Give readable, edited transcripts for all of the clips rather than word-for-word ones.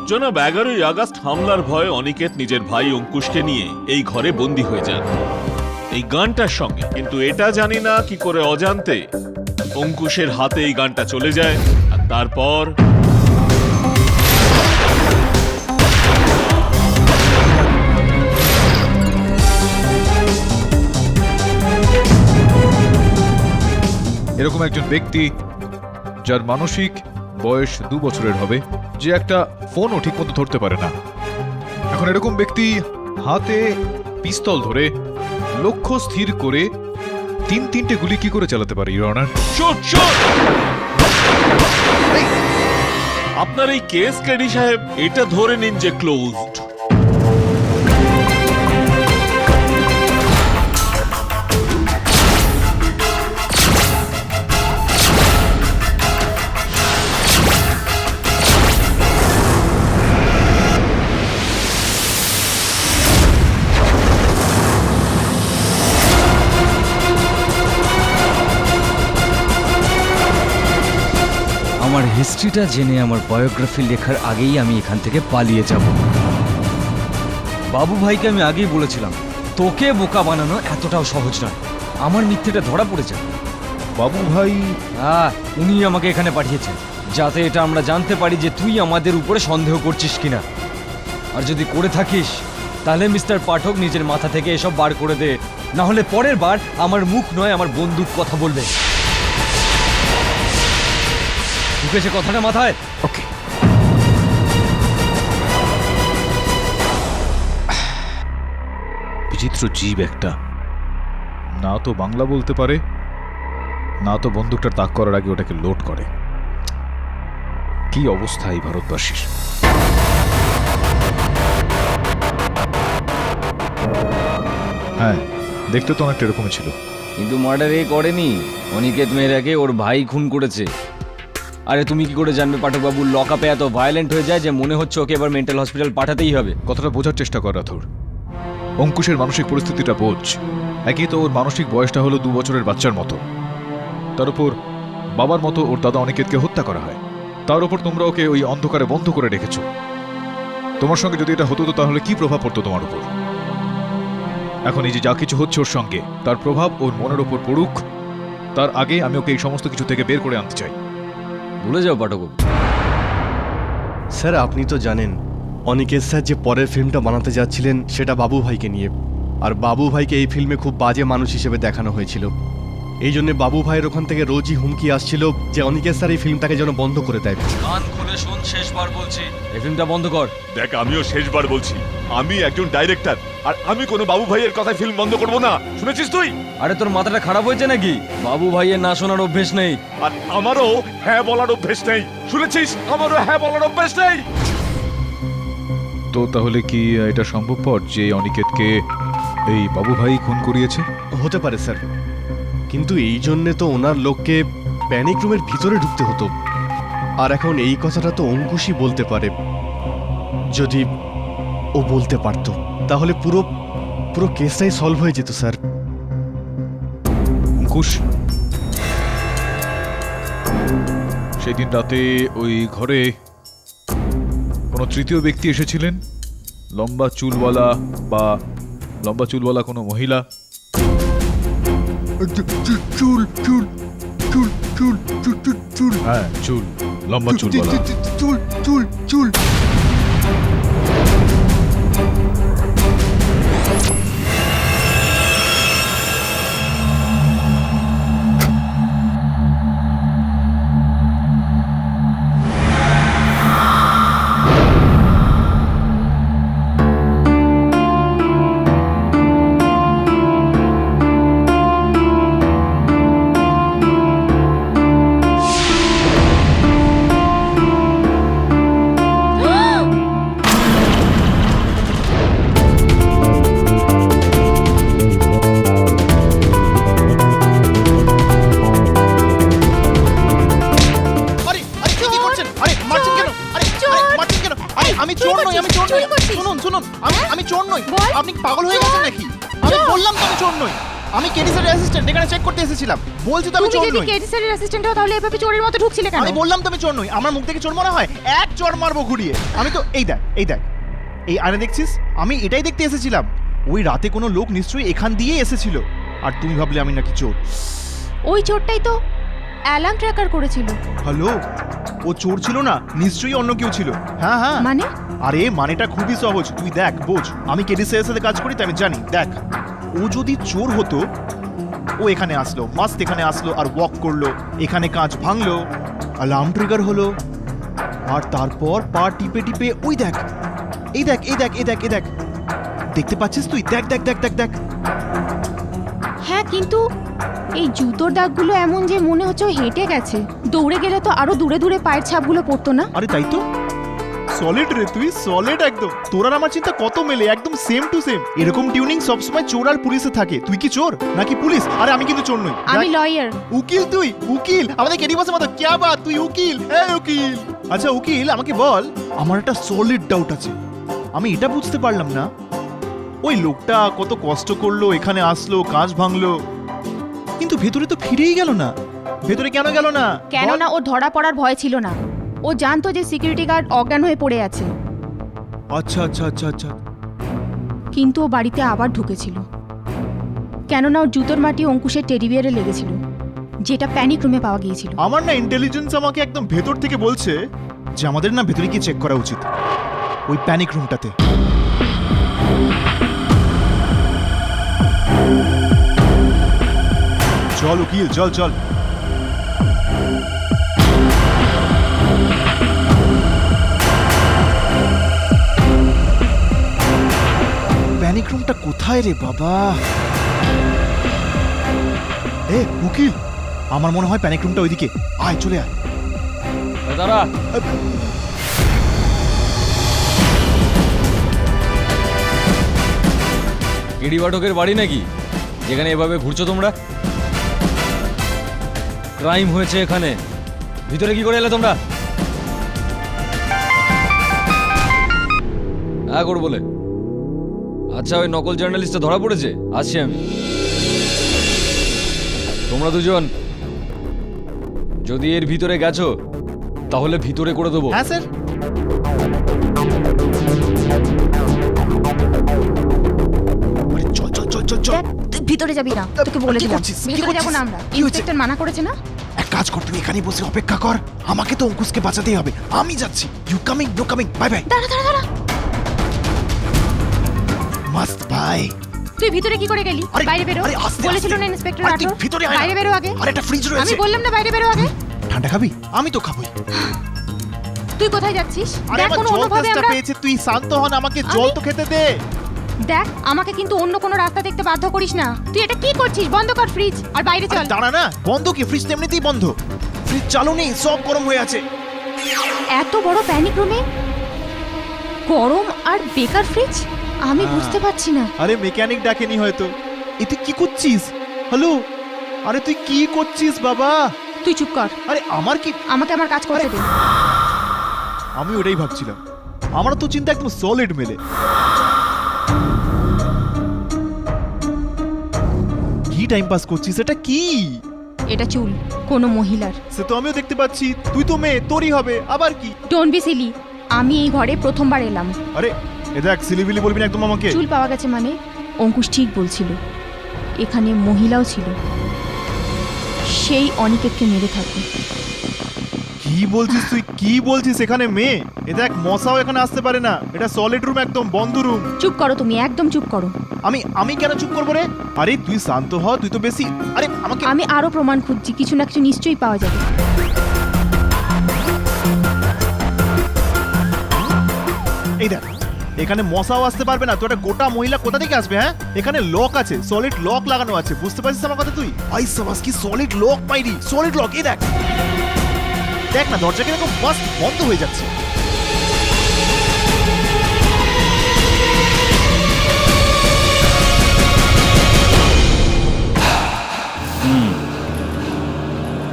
জনাব 11ই আগস্ট হামলার ভয়ে অনিকেত নিজের ভাই অঙ্কুশকে নিয়ে এই ঘরে বন্দী হয়ে যান এই গানটার সঙ্গে। কিন্তু এটা জানি না কি করে অজান্তে অঙ্কুশের হাতে এই গানটা চলে যায়, আর তারপর এরকম একজন ব্যক্তি যার মানসিক বয়স 2 বছরের হবে, যে একটা ফোনও ঠিক মতো ধরতে পারে না, এখন এরকম ব্যক্তি হাতে পিস্তল ধরে লক্ষ্য স্থির করে 3-3টে গুলি কি করে চালাতে পারে ইওর অনার? Shoot shoot! আপনার এই কেস কেডি সাহেব, এটা ধরে নিন যে ক্লোজড। আমার হিস্ট্রিটা জেনে আমার বায়োগ্রাফি লেখার আগেই আমি এখান থেকে পালিয়ে যাব। বাবু ভাইকে আমি আগেই বলেছিলাম, তোকে বোকা বানানো এতটাও সহজ নয়। আমার মিথ্যেটা ধরা পড়ে যায়। বাবু ভাই? উনি আমাকে এখানে পাঠিয়েছেন যাতে এটা আমরা জানতে পারি যে তুই আমাদের উপরে সন্দেহ করছিস কিনা। আর যদি করে থাকিস তাহলে মিস্টার পাঠক নিজের মাথা থেকে এসব বার করে দে, না হলে পরের বার আমার মুখ নয় আমার বন্দুক কথা বলবে। ঢুকেছে কথাটা মাথায়? ওকে। বিচিত্র জীব একটা, না তো বাংলা বলতে পারে, না তো বন্দুকটা তাক করার আগে ওটাকে লোড করে। কি অবস্থা এই ভারতবাসীর! হ্যাঁ, দেখতে তো অনেকটা এরকমই ছিল। কিন্তু মার্ডার এ করেনি, অনিকেত মেহরাকে ওর ভাই খুন করেছে। আরে তুমি কি করে জানবে পাঠকবাবু লক আপে এত ভায়োলেন্ট হয়ে যায় যে মনে হচ্ছে ওকে এবার মেন্টাল হসপিটাল পাঠাতেই হবে? কথাটা বোঝার চেষ্টা কর রাথোর। অঙ্কুশের মানসিক পরিস্থিতিটা বোঝ। একই তো ওর মানসিক বয়সটা হলো 2 বছরের বাচ্চার মতো, তার উপর বাবার মতো ওর দাদা অনিকেতকে হত্যা করা হয়, তার উপর তোমরা ওকে ওই অন্ধকারে বন্ধ করে রেখেছো। তোমার সঙ্গে যদি এটা হতো তো তাহলে কি প্রভাব পড়তো তোমার উপর? এখন এই যে যা কিছু হচ্ছে ওর সঙ্গে, তার প্রভাব ওর মনের ওপর পড়ুক, তার আগে আমি ওকে এই সমস্ত কিছু থেকে বের করে আনতে চাই। ভুলে যাও পাঠকবাবু। স্যার আপনি তো জানেন অনিকেত স্যার যে পরের ফিল্মটা বানাতে যাচ্ছিলেন সেটা বাবু ভাইকে নিয়ে, আর বাবু ভাইকে এই ফিল্মে খুব বাজে মানুষ হিসেবে দেখানো হয়েছিল। এই জন্য বাবু ভাইয়ের ওখান থেকে রোজই হুমকি আসছিল যে অনিকেত স্যার এই ফিল্মটাকে যেন বন্ধ করে দেয়। কান খুলে শুন, শেষবার বলছি, এই ফিল্মটা বন্ধ কর। দেখ, আমিও শেষবার বলছি, আমি একজন ডাইরেক্টর, আর আমি কোনো বাবু ভাইয়ের কথায় ফিল্ম বন্ধ করব না। শুনেছিস তুই? আরে তোর মাথাটা খারাপ হয়েছে নাকি? বাবু ভাইয়ের না শোনার অভ্যেস নেই। আর আমারও হ্যাঁ বলার অভ্যেস নেই। শুনেছিস? আমারও হ্যাঁ বলার অভ্যেস নেই। তো তাহলে কি এটা সম্ভবপর যে অনিকেতকে এই বাবু ভাই খুন করিয়েছে? হতে পারে স্যার, কিন্তু এই জন্যে তো ওনার লোককে প্যানিক রুমের ভিতরে ঢুকতে হতো। আর এখন এই কথাটা তো অঙ্কুশই বলতে পারে। যদি ও বলতে পারতো তাহলে পুরো পুরো কেসটাই সলভ হয়ে যেত স্যার। অঙ্কুশ সেদিন রাতে ওই ঘরে কোনো তৃতীয় ব্যক্তি এসেছিলেন? লম্বা চুলওয়ালা কোনো মহিলা? চুল চুল চুল চুল চুল চুল হ্যাঁ, চুল, লম্বা চুলওয়ালা। চুল চুল চুল আমি চোর নই। আপনি পাগল হয়ে গেছেন নাকি? আমি বললাম তো আমি চোর নই। আমি কেডি স্যারের অ্যাসিস্ট্যান্ট, এখানে চেক করতে এসেছিলাম। বলছি তো আমি তুমি চোর যদি নই। কেডি স্যারের অ্যাসিস্ট্যান্ট হও তাহলে এভাবে চোরের মতো ঢুকছিলে কেন? আমি বললাম তো আমি চোর নই, আমার মুখ থেকে চোর মনে হয়? এক চোর মারবো ঘুরিয়ে। আমি তো এই দেখ এই আয়না দেখছিস, আমি এটাই দেখতে এসেছিলাম। ওই রাতে কোনো লোক নিশ্চয়ই এখান দিয়ে এসেছিল, আর তুমি ভাবলে আমি নাকি চোর। ওই চোরটাই তো অ্যালার্ম ট্র্যাকার করেছিল। হ্যালো, ও চোর ছিল না, নিশ্চয়ই অন্য কেউ ছিল। হ্যাঁ হ্যাঁ, মানে আরে মানেটা খুবই সহজ, তুই দেখ বোঝ। আমি কেডি স্যারের সাথে কাজ করি তো আমি জানি। দেখ, ও যদি চোর হতো, ও এখানে আসলো, মাস্ট এখানে আসলো আর ওয়াক করলো, এখানে কাঁচ ভাঙলো, অ্যালার্ম ট্রিগার হলো, আর তারপর পা টিপে টিপে ওই দেখ, এই দেখ এই দেখ এই দেখ এই দেখ, দেখতে পাচ্ছিস তুই? দেখ দেখ দেখ দেখ দেখ। হ্যাঁ, কিন্তু এই জুতোর দাগগুলো এমন যে মনে হচ্ছে ও হেঁটে গেছে। দৌড়ে গেলে তো আরো দূরে দূরে পায়ের ছাপগুলো পড়তো না? আরে তাই তো, সলিড রে তুই, সলিড একদম। তোর আর আমার চিন্তা কত মেলে, একদম সেম টু সেম। এরকম টিউনিং সবসময় চোর আর পুলিশে থাকে। তুই কি চোর নাকি পুলিশ? আরে আমি কিন্তু চোর নই। আমি লয়ার। উকিল? তুই উকিল? আমাদের কেডি বসে মতো ক্যা বাত, তুই উকিল? এই উকিল, আচ্ছা উকিল আমাকে বল, আমার একটা সলিড ডাউট আছে। আমি এটা বুঝতে পারলাম না, ওই লোকটা কত কষ্ট করলো, এখানে আসলো, কাঁচ ভাঙলো, কিন্তু ভেতরে তো ফিরেই গেল না। ভেতরে কেন গেল না? কেননা ও ধরা পড়ার ভয় ছিল না। ও জানতো যে সিকিউরিটি গার্ড অজ্ঞান হয়ে পড়ে আছে, আচ্ছা আচ্ছা আচ্ছা আচ্ছা। কিন্তু ও বাড়িতে আবার ঢুকেছিল। কেননা ওর জুতোর মাটি অঙ্কুশের টেডি বিয়ারে লেগেছিল, যেটা প্যানিক রুমে পাওয়া গিয়েছিল। আমার না ইন্টেলিজেন্স আমাকে একদম ভেতর থেকে বলছে যে আমাদের না ভেতরে কি চেক করা উচিত, ওই প্যানিক রুমটাতে। চল উকিল, চল চল। প্যানিক রুমটা কোথায় রে বাবা? এ উকিল, আমার মনে হয় প্যানিক রুমটা ওইদিকে। আয়, চলে আয়। দাঁড়া, কেডি পাঠকের বাড়ি নাকি যেখানে এভাবে ঘুরছো তোমরা? ক্রাইম হয়েছে এখানে, ভিতরে কি করে এলে তোমরা? হ্যাঁ করো বলে। আচ্ছা, ওই নকল জার্নালিস্টটা ধরা পড়েছে? আসছি আমি। তোমরা দুজন যদি এর ভিতরে গেছো তাহলে ভিতরে করে দেবো। হ্যাঁ স্যার। আরে চল চল চল চল চল। দেখ, তুই ভিতরে যাবি না, তোকে বলে কি দিলাম। করছিস? কি ভিতরে যাবো করছিস? না আমরা, কি হয়েছে? ইন্সপেক্টর মানা করেছে না। এক কাজ কর, তুই এখানেই বসে অপেক্ষা কর, আমাকে তো অঙ্কুশকে বাঁচাতেই হবে। আমি যাচ্ছি। You coming? No coming? Bye bye. দাঁড়া দাঁড়া দাঁড়া, মাস্ট বাই। তুই ভিতরে কি করে গেলি? আরে, বাইরে বেরো। আরে, আস্তে, বলেছিল আস্তে। না ইন্সপেক্টর আরে, তুই রাঠোর, ভিতরে আয় না। বাইরে বেরো আগে। আর একটা ফ্রিজ রয়েছে। আমি বললাম না বাইরে বেরো আগে। ঠান্ডা খাবি? আমি তো খাবই। তুই কোথায় যাচ্ছিস? আরে দেখ, আমার কোনো জল অন্যভাবে তেষ্টা আমরা পেয়েছে, তুই শান্ত হন, আমাকে জল আমি- তো খেতে দে। দেখ, আমাকে কিন্তু অন্য কোনো রাস্তা দেখতে বাধ্য করিস না। তুই এটা কি করছিস? বন্ধ কর ফ্রিজ আর বাইরে আরে চল। দাঁড়া না, বন্ধ কি? ফ্রিজ তো এমনিতেই বন্ধ। ফ্রিজ চালু নেই, সব গরম হয়ে আছে। এত বড় প্যানিক রুমে গরম আর বেকার ফ্রিজ? আমি বুঝতে পারছি না। আরে মেকানিক ডাকেনি হয়তো। এ তুই কি করছিস? হ্যালো, আরে তুই কি করছিস বাবা? তুই চুপ কর, আরে আমার কি? আমাকে আমার কাজ করতে দে। আমি ওটাই ভাবছিলাম, আমার তো চিন্তা একদম সলিড মেলে। কি টাইম পাস করছিস? এটা কি? এটা চুল কোনো মহিলার। সে তো আমিও দেখতে পাচ্ছি, তুই তো মেয়ে, তোরই হবে। আবার কি? Don't be silly. আমি এই ঘরে প্রথমবার এলাম। আরে এ দেখ, সিলিবিলি বলবি না একদম আমাকে। চুল পাওয়া গেছে মানে? অঙ্কুশ ঠিক বলছিল, এখানে মহিলাও ছিল, সেই অনিকেতকে মেরে থাকবে। কি বলছিস তুই? কি বলছিস? এখানে মেয়ে? এ দেখ, মশাও এখানে আসতে পারে না। এটা সলিড রুম, একদম বন্ধ রুম। চুপ করো তুমি, একদম চুপ করো। আমি কেন চুপ করবো রে? আরে তুই শান্ত হ, তুই তো বেশি। আরে আমাকে আমি আরো প্রমাণ খুঁজছি, কিছু না কিছু নিশ্চয়ই পাওয়া যাবে। এই দেখ, এখানে মশাও আসতে পারবে না। তো একটা গোটা মহিলা কোথা থেকে আসবে? হ্যাঁ, এখানে লক আছে, সলিড লক লাগানো আছে। বুঝতে পারছিস আমার কথা তুই? আই সাবাস, কি সলিড লক পাইরি, সলিড লক। এই দেখ, দেখ না, দরজা কিরকম ফাস্ট বন্ধ হয়ে যাচ্ছে।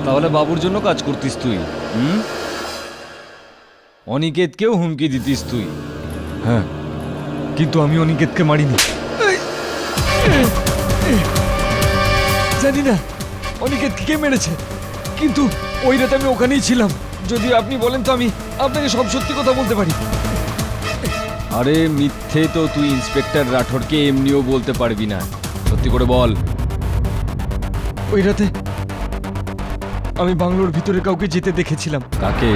তাহলে বাবুর জন্য কাজ করতিস তুই? অনিকেতকেও হুমকি দিতিস তুই? হ্যাঁ, কিন্তু আমি অনিকেতকে মারিনি। জানি না অনিকেত কে মেরেছে, কিন্তু ওই রাতে আমি ওখানেই ছিলাম। যদি আপনি বলেন তো আমি আপনাকে সব সত্যি কথা বলতে পারি। আরে মিথ্যে তো তুই ইন্সপেক্টর রাঠোরকে এমনিও বলতে পারবি না, সত্যি করে বল। ওই রাতে আমি বাংলোর ভিতরে কাউকে যেতে দেখেছিলাম। কাকে?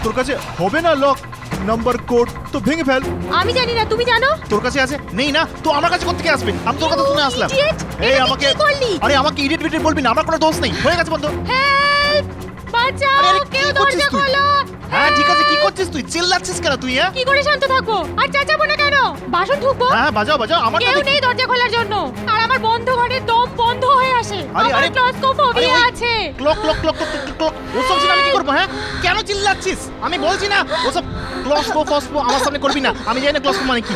তোর কাছে হবে না লক নাম্বার কোড, তো ভেঙে ফেল। আমি জানি না, তুমি জানো? তোর কাছে আছে? নেই না তো আমার কাছে কোত্থেকে আসবে? আমি তোর কথা শুনে আসলাম। Idiot! এই এটা তুই আমাকে কি করলি? আরে আমাকে ইডিয়েট বিডিয়েট বলবি না, আমার কোনো দোষ নেই। হয়ে গেছে বন্ধু। হেল্প! বাঁচাও! আরে, আরে, কি কেউ করছিস দরজা তুই? খোলো! হ্যাঁ ঠিক আছে, কি করছিস তুই? চিল্লাচ্ছিস কেন তুই? হ্যাঁ কি করে শান্ত থাকবো? আর চেঁচাবো না কেন? বাসন ঢুকবো? হ্যাঁ বাজাও বাজাও, আমার কেউ নেই দরজা খোলার জন্য। আর আমার বন্ধ ঘরের দম বন্ধ হয়ে আসে। আরে, আমার আরে, ক্লস্ট্রোফোবিয়া আরে, ওই- আছে। ক্লক ক্লক ক্লক ক্লক ওসব ছিল আমি কি করবো? হ্যাঁ কেন চিল্লাচ্ছিস? আমি বলছি না ওসব ক্লস্পো ফসপো আমার সামনে করবি না। আমি জানি না ক্লস্পো মানে কি।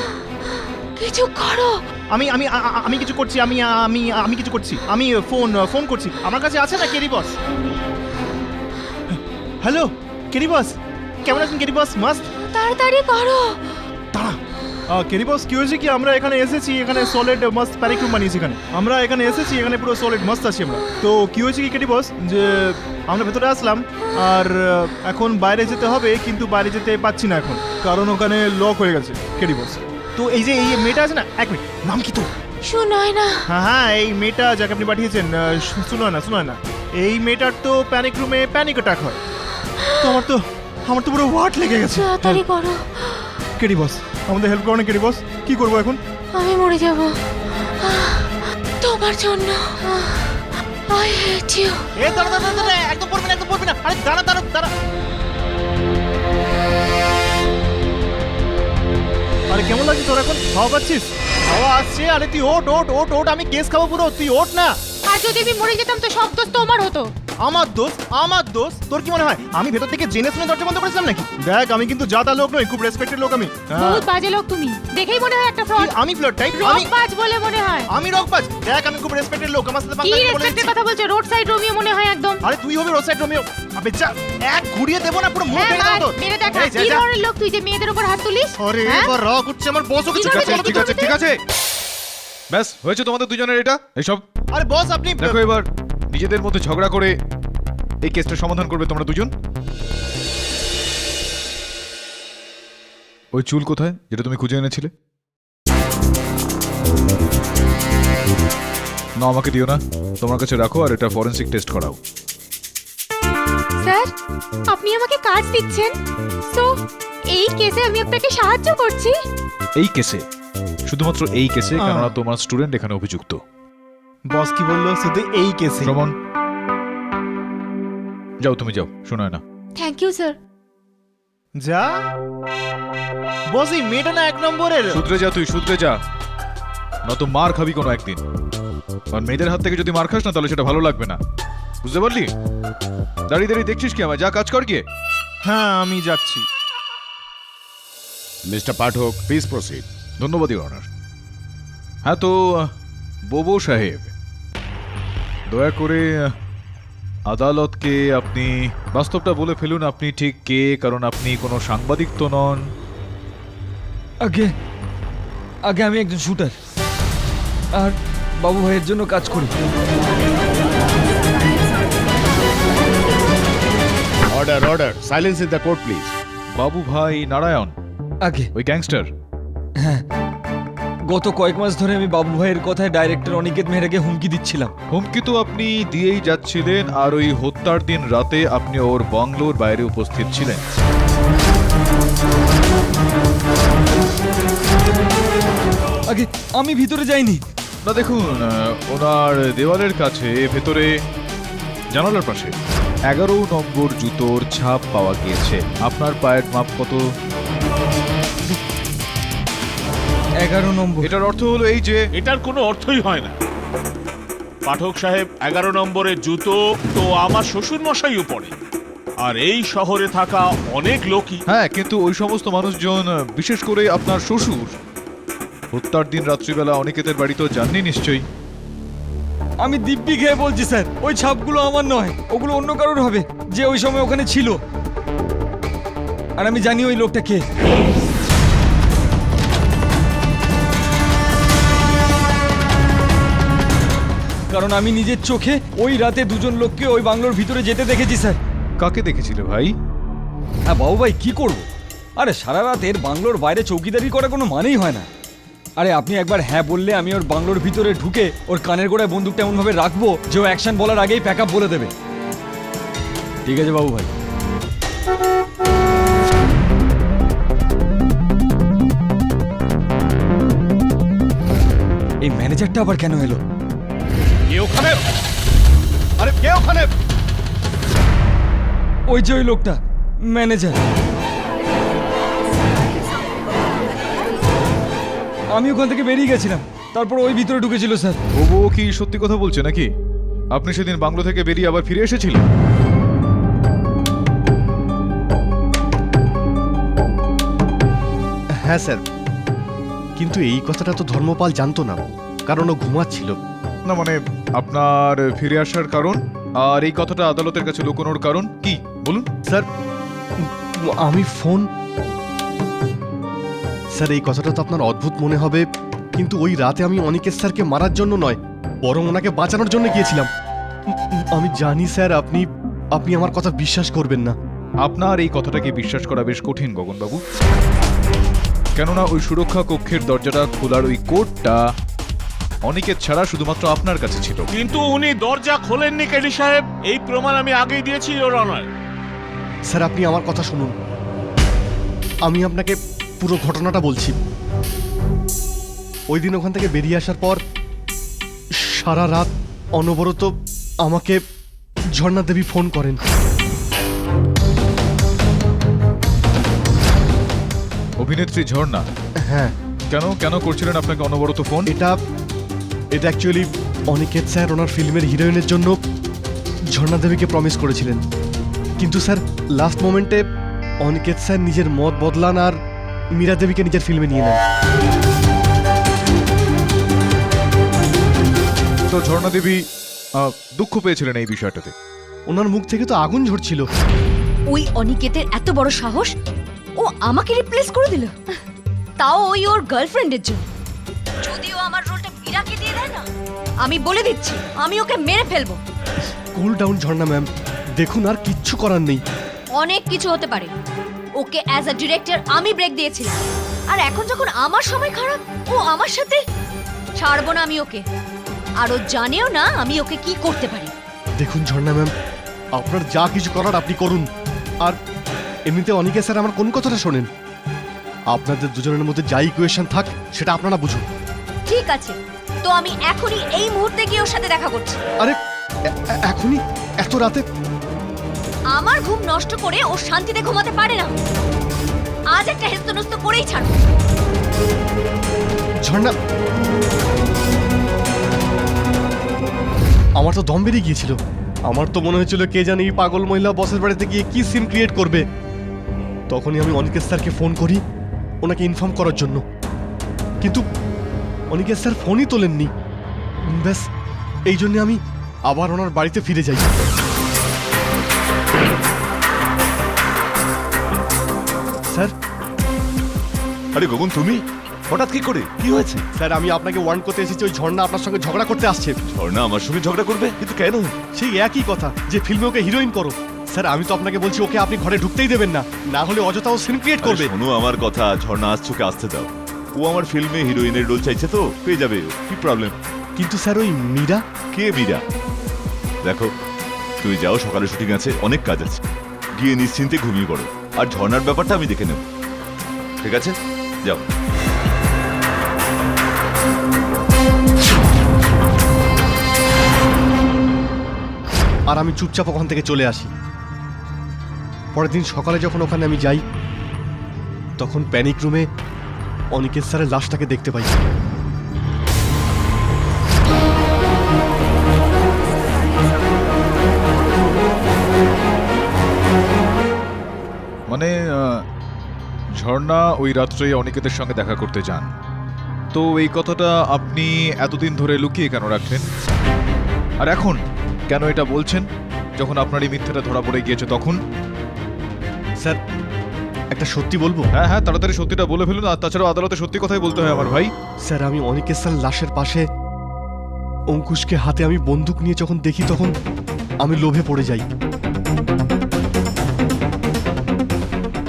কিছু করো। আমি আমি আ- আমি কিছু করছি, আমি আমি আমি কিছু করছি। আমি ফোন করছি। আমার কাছে আছে না কেরি বস? হ্যালো কেরি বস, কেমন আছেন কেরি বস? মাস্ট তাড়াতাড়ি করো। দাঁড়া। কেরি বস কি হয়েছে কি, আমরা এখানে এসেছি, এখানে সলিড মাস্ট প্যানিক রুম বানিয়েছি এখানে। আমরা এখানে এসেছি, এখানে পুরো সলিড মাস্ট আছি আমরা। তো কি হয়েছে কি কেরি বস, যে আমরা ভেতরে আসলাম আর এখন বাইরে যেতে হবে, কিন্তু বাইরে যেতে পাচ্ছি না এখন, কারণ ওখানে লক হয়ে গেছে কেরি বস। তো এই যে এই মেয়েটা আছে না, এক মিনিট, নাম কি তো? শোনায় না। হ্যাঁ হ্যাঁ, এই মেয়েটা যাকে আপনি পাঠিয়েছেন, শোনো না, এই মেয়েটার তো প্যানিক রুমে প্যানিক অ্যাটাক হয়। তো আমার তো পুরো ওয়াট লেগে গেছে। তাড়াতাড়ি করো। কেডি বস আমাদের হেল্প করো না কেডি বস, কি করবো এখন? আমি মরে যাব তোমার জন্য। I hate you. এ দাঁড়া, একদম পড়বি না, আরে দাঁড়া। আরে কেমন লাগছে তোর এখন? হাওয়া পাচ্ছিস? হাওয়া আসছে। আরে তুই ওট, আমি কেস খাবো পুরো, তুই ওঠ না। আর যদি আমি মরে যেতাম তো সব দোষ তোমার হতো। আমার দোষ? তোর কি মনে হয় আমি ভেতর থেকে জেনে শুনে দরজা বন্ধ করেছিলাম নাকি? দেখ আমি কিন্তু জাতা লোক নই, খুব রেসপেক্টেড লোক আমি। বহুত বাজে লোক তুমি, দেখেই মনে হয় একটা ফ্রড। আমি ফ্লড টাইপ? রকবাজ বলে মনে হয়। আমি রকবাজ? দেখ আমি খুব রেসপেক্টেড লোক, আমার সাথে কি পাঙ্গা নিতে বলে রেসপেক্টের দিচ্ছি। কথা বলছো? রোড সাইড রোমিও মনে হয় একদম। আরে তুই হবে রোড সাইড রোমিও? আবে যা, এক ঘুরিয়ে দেবো না, পুরো মুখ হ্যাঁ, ভেঙে দেবো তোর। মেরে দেখা এই, যা, কি যা। ধরনের লোক তুই যে মেয়েদের উপর হাত তুলিস? আরে হ্যাঁ? এবার রাগ উঠছে আমার, বসও কিছু ঠিক করতে আছে, বলো তো। ঠিক আছে ব্যাস হয়েছে তোমাদের দুজনের এটা এইসব। আরে বস আপনি দেখো এবার নিজেদের মধ্যে ঝগড়া করে এই কেসটা সমাধান করবে তোমরা দুজন। ওই চুল কোথায় যেটা তুমি খুঁজে এনেছিলে? না আমাকে দিও না, তোমার কাছে রাখো আর এটা ফরেনসিক টেস্ট করাও। স্যার, আপনি আমাকে কাজ দিচ্ছেন, সো এই কেসে আমি আপনাকে সাহায্য করছি। এই কেসে? শুধুমাত্র এই কেসে, কেননা তোমার স্টুডেন্ট এখানে অভিযুক্ত। বস কি বললো? শুধু এই কেসে? শ্রমণ যাও, তুমি যাও, শোনায় না। Thank you sir. যা বস, এই মেয়েটা না এক নম্বরের। শুধরে যা, তুই শুধরে যা, নয়তো মার খাবি কোনো একদিন। আর মেয়েদের হাত থেকে যদি মার খাস না তাহলে সেটা ভালো লাগবে না, বুঝতে পারলি? দাঁড়িয়ে দেখছিস কি আমায়? যা কাজ কর গিয়ে। হ্যাঁ আমি যাচ্ছি। Mister Pathak, please proceed. ধন্যবাদ ইওর অনার। হ্যাঁ তো বোবো সাহেব, দয়া করে আদালতকে আপনি বাস্তবটা বলে ফেলুন, আপনি ঠিক কে, কারণ আপনি কোনো সাংবাদিক তো নন। আগে আমি একজন শুটার আর বাবু ভাইয়ের জন্য কাজ করি। Order, silence in the court please. বাবু ভাই নারায়ণ, আগে ওই গ্যাংস্টার। গত কয়েক মাস ধরে আমি বাবু ভাইয়ের কথায় ডাইরেক্টর অনিকেত মেহরাকে হুমকি দিচ্ছিলাম। হুমকি তো আপনি দিয়েই যাচ্ছিলেন, আর ওই হত্যার দিন রাতে আপনি ওর বাংলোর বাইরে উপস্থিত ছিলেন। আগে আমি ভিতরে যাইনি। না দেখুন, ওনার দেওয়ালের কাছে ভেতরে জানালার পাশে 11 নম্বর জুতোর ছাপ পাওয়া গিয়েছে। আপনার পায়ের মাপ কত? 11 নম্বর। এটার অর্থ হলো এই যে এটার কোনো অর্থই হয় না। পাঠক সাহেব, 11 নম্বরের জুতো তো আমার শ্বশুর মশাইও পরে, আর এই শহরে থাকা অনেক লোকই। হ্যাঁ, কিন্তু ওই সমস্ত মানুষজন, বিশেষ করে আপনার শ্বশুর, হত্যার দিন রাত্রিবেলা অনিকেতের বাড়ি তো যাননি নিশ্চয়ই। আমি দিব্যি খেয়ে বলছি স্যার, ওই ছাপগুলো আমার নয়, ওগুলো অন্য কারোর হবে যে ওই সময় ওখানে ছিল। আর আমি জানি ওই লোকটা কে। কারণ আমি নিজের চোখে ওই রাতে দুজন লোককে ওই বাংলোর ভিতরে যেতে দেখেছি স্যার। কাকে দেখেছিলে ভাই? হ্যাঁ বাবু ভাই কি করব, আরে সারা রাতের বাংলোর বাইরে চৌকিদারি করা কোনো মানেই হয় না। আরে আপনি একবার হ্যাঁ বললে আমি ওর বাংলোর ভিতরে ঢুকে ওর কানের গোড়ায় বন্দুকটা এমনভাবে রাখবো যে ও অ্যাকশন বলার আগেই প্যাক আপ বলে দেবে। ঠিক আছে বাবু ভাই। এই ম্যানেজারটা আবার কেন এলো? কে ওখানে? আরে কে ওখানে? ওই যে ওই লোকটা, ম্যানেজার। আমি ওখান থেকে বেরিয়ে গেছিলাম, তারপর ওই ভিতরে ঢুকেছিল স্যার। ও কি সত্যি কথা বলছে নাকি? আপনি সেদিন বাংলো থেকে বেরিয়ে আবার ফিরে এসেছিলেন? হ্যাঁ স্যার, কিন্তু এই কথাটা তো ধর্মপাল জানতো না, কারণ ও ঘুমাচ্ছিল। না মানে আপনার ফিরে আসার কারণ আর এই কথাটা আদালতের কাছে লুকোনোর কারণ কি বলুন? স্যার আমি ফোন, স্যার এই কথাটা তো আপনার অদ্ভুত মনে হবে, কিন্তু ওই রাতে আমি অনিকেত স্যারকে মারার জন্য নয়, বরং ওনাকে বাঁচানোর জন্য গিয়েছিলাম। আমি জানি স্যার আপনি আমার কথা বিশ্বাস করবেন না। আপনার এই কথাটাকে বিশ্বাস করা বেশ কঠিন গগনবাবু, কেননা ওই সুরক্ষা কক্ষের দরজাটা খোলার ওই কোডটা অনিকেত ছাড়া শুধুমাত্র আপনার কাছে ছিল। কিন্তু উনি দরজা খোলেননি কেডি সাহেব, এই প্রমাণ আমি আগেই দিয়েছি ইওর অনার। স্যার আপনি আমার কথা শুনুন, আমি আপনাকে পুরো ঘটনাটা বলছি। ওই দিন ওখান থেকে বেরিয়ে আসার পর সারা রাত অনবরত আমাকে ঝর্ণা দেবী ফোন করেন। অভিনেত্রী ঝর্ণা? হ্যাঁ। কেন করছিলেন আপনাকে অনবরত ফোন? এটা অ্যাকচুয়ালি অনিকেত স্যার ওনার ফিল্মের হিরোইনের জন্য ঝর্ণা দেবীকে প্রমিস করেছিলেন, কিন্তু স্যার লাস্ট মোমেন্টে অনিকেত স্যার নিজের মত বদলান আর মীরা দেবীকে নিজের ফিল্মে নিয়ে নেন। তো ঝর্ণা দেবী দুঃখ পেয়েছিলেন এই বিষয়টাতে? ওনার মুখ থেকে তো আগুন ঝরছিল। ওই অনিকেতের এত বড় সাহস, ও আমাকে রিপ্লেস করে দিল, তাও ওই ওর গার্লফ্রেন্ডের জন্য। যদিও আমার রোলটা মীরাকে দিয়ে দেয় না, আমি বলে দিচ্ছি আমি ওকে মেরে ফেলবো। কুল ডাউন ঝর্ণা ম্যাম, দেখুন আর কিচ্ছু করার নেই। অনেক কিছু হতে পারে, ওকে অ্যাজ আ ডিরেক্টর আমি ব্রেক দিয়েছিলাম, আর এখন যখন আমার সময় খারাপ ও আমার সাথে, ছাড়বো না আমি ওকে। আর ও জানেও না আমি ওকে কি করতে পারি। দেখুন ঝর্ণা ম্যাম, আপনার যা কিছু করার আপনি করুন, আর এমনিতে অনিকেত স্যার আমার কোন কথাটা শোনেন। আপনাদের দুজনের মধ্যে যা ইকুয়েশন থাক সেটা আপনারা বুঝুন। ঠিক আছে, তো আমি এখনই এই মুহূর্তে গিয়ে ওর সাথে দেখা করছি। আরে এখনই এত রাতে? আমার ঘুম নষ্ট করে ও শান্তিতে ঘুমাতে পারে না, আজ একটা হেস্তনস্ত করেই ছাড়ব। ঝর্ণা, আমার তো দম বেরিয়ে গিয়েছিল। আমার তো মনে হয়েছিল কে জানে এই পাগল মহিলা বসের বাড়িতে গিয়ে কি সিন ক্রিয়েট করবে। তখনই আমি অনিকেত স্যারকে ফোন করি ওনাকে ইনফর্ম করার জন্য, কিন্তু অনিকেত স্যার ফোনই তোলেননি। ব্যাস এই জন্য আমি আবার ওনার বাড়িতে ফিরে যাই। স্যার, আরে গগন, তুমি হঠাৎ কি করে? কি হয়েছে? স্যার আমি আপনাকে ওয়ার্ন করতে এসেছি, ওই ঝর্ণা আপনার সঙ্গে ঝগড়া করতে আসছে। ঝর্ণা আমার সঙ্গে ঝগড়া করবে? কিন্তু কেন? সেই একই কথা যে ফিল্মে ওকে হিরোইন করো। স্যার আমি তো আপনাকে বলছি ওকে আপনি ঘরে ঢুকতেই দেবেন না, না হলে অযথা ও সিন ক্রিয়েট করবে। আরে শোনো আমার কথা, ঝর্ণা আসছে, ওকে আসতে দাও। ও আমার ফিল্মে হিরোইনের রোল চাইছে, তো পেয়ে যাবে ও, কি প্রবলেম? কিন্তু স্যার ওই মীরা? কে মীরা? দেখো, তুমি যাও, সকালে শুটিং আছে, অনেক কাজ আছে, গিয়ে নিশ্চিন্তে ঘুমিয়ে পড়ো। আর ঝর্ণার ব্যাপারটা আমি দেখে নেব, ঠিক আছে? যাও। আর আমি চুপচাপ ওখান থেকে চলে আসি। পরের দিন সকালে যখন ওখানে আমি যাই, তখন প্যানিক রুমে অনিকেত স্যারের লাশটাকে দেখতে পাই। মানে ঝর্ণা ওই রাত্রে অনিকেতের সঙ্গে দেখা করতে যান, তো এই কথাটা আপনি এতদিন ধরে লুকিয়ে কেন রাখলেন? আর এখন কেন এটা বলছেন যখন আপনার এই মিথ্যাটা ধরা পড়ে গিয়েছে তখন? স্যার একটা সত্যি বলবো? হ্যাঁ, তাড়াতাড়ি সত্যিটা বলে ফেলুন, আর তাছাড়াও আদালতে সত্যি কথাই বলতে হয় আমার ভাই। স্যার আমি অনিকেত স্যার লাশের পাশে অঙ্কুশকে হাতে আমি বন্দুক নিয়ে যখন দেখি তখন আমি লোভে পড়ে যাই।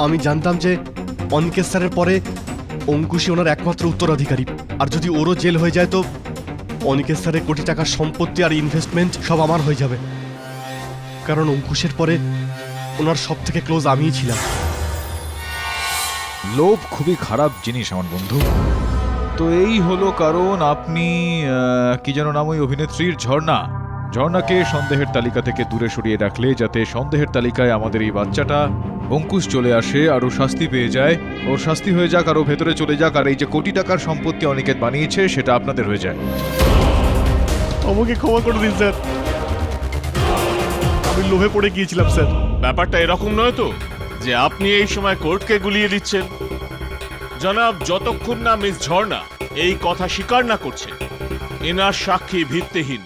আমি জানতাম যে অনিকেত স্যারের পরে অঙ্কুশই ওনার একমাত্র উত্তরাধিকারী, আর যদি ওরও জেল হয়ে যায় তো অনিকেত স্যারের কোটি টাকার সম্পত্তি আর ইনভেস্টমেন্ট সব আমার হয়ে যাবে, কারণ অঙ্কুশের পরে ওনার সব থেকে ক্লোজ আমিই ছিলাম। লোভ খুবই খারাপ জিনিস আমার বন্ধু। তো এই হলো কারণ আপনি কি যেন নাম ওই অভিনেত্রীর, ঝর্ণাকে সন্দেহের তালিকা থেকে দূরে সরিয়ে রাখলে যাতে সন্দেহের তালিকায় আমাদের এই বাচ্চাটা অঙ্কুশ চলে আসে আর ও শাস্তি পেয়ে যায়, ওর শাস্তি হয়ে যাক আর ও ভেতরে চলে যাক, আর এই যে কোটি টাকার সম্পত্তি অনিকেত বানিয়েছে সেটা আপনাদের হয়ে যায়। আমাকে ক্ষমা করে দিন স্যার, আমি লোভে পড়ে গিয়েছিলাম স্যার। ব্যাপারটা এরকম নয় তো যে আপনি এই সময় কোর্টকে গুলিয়ে দিচ্ছেন। জনাব, যতক্ষণ না মিস ঝর্ণা এই কথা স্বীকার না করছে এনার সাক্ষী ভিত্তিহীন।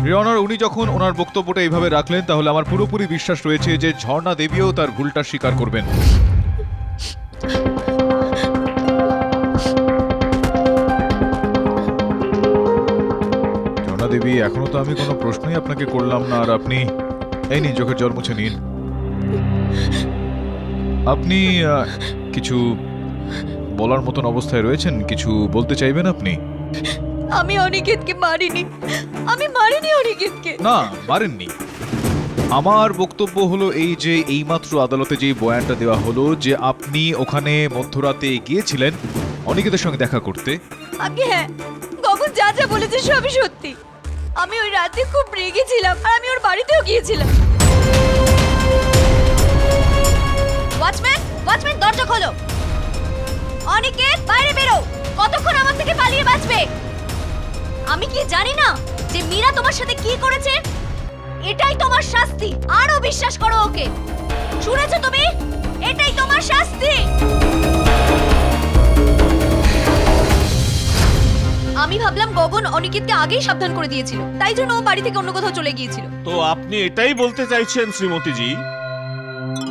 রিয়নার, উনি যখন ওনার বক্তব্যটা এইভাবে রাখলেন তাহলে আমার পুরোপুরি বিশ্বাস রয়েছে যে ঝর্ণা দেবীও তার ভুলটা স্বীকার করবেন। ঝর্ণা দেবী, এখনো তো আমি কোনো প্রশ্নই আপনাকে করলাম না, আর আপনি এই নিন চোখের জল মুছে নিন। আপনি কিছু বলার মতন অবস্থায় রয়েছেন, কিছু বলতে চাইবেন আপনি? আমি অনিকেতকে মারিনি, আমি মারিনি অনিকেতকে। না, মারেননি। আমার বক্তব্য হলো এই যে এইমাত্র আদালতে যে বয়ানটা দেওয়া হলো যে আপনি ওখানে মধ্যরাতে গিয়েছিলেন অনিকেতের সঙ্গে দেখা করতে। আগে হ্যাঁ, গগন যা যা বলেছে সবই সত্যি। আমি ওই রাতে খুব রেগেছিলাম আর আমি ওর বাড়িতেও গিয়েছিলাম। ওয়াচম্যান দরজা খোলো। অনিকেত বাইরে বেরো, কতক্ষণ আমার থেকে পালিয়ে বাঁচবে? আমি কি জানি না যে মীরা তোমার সাথে কি করেছে? এটাই তোমার শাস্তি, আরো বিশ্বাস করো ওকে। শুনেছো তুমি? এটাই তোমার শাস্তি। আমি ভাবলাম গগন অনিকেতকে আগেই সাবধান করে দিয়েছিল, তাই জন্য ও বাড়ি থেকে অন্য কোথাও চলে গিয়েছিল। তো আপনি এটাই বলতে চাইছেন শ্রীমতীজি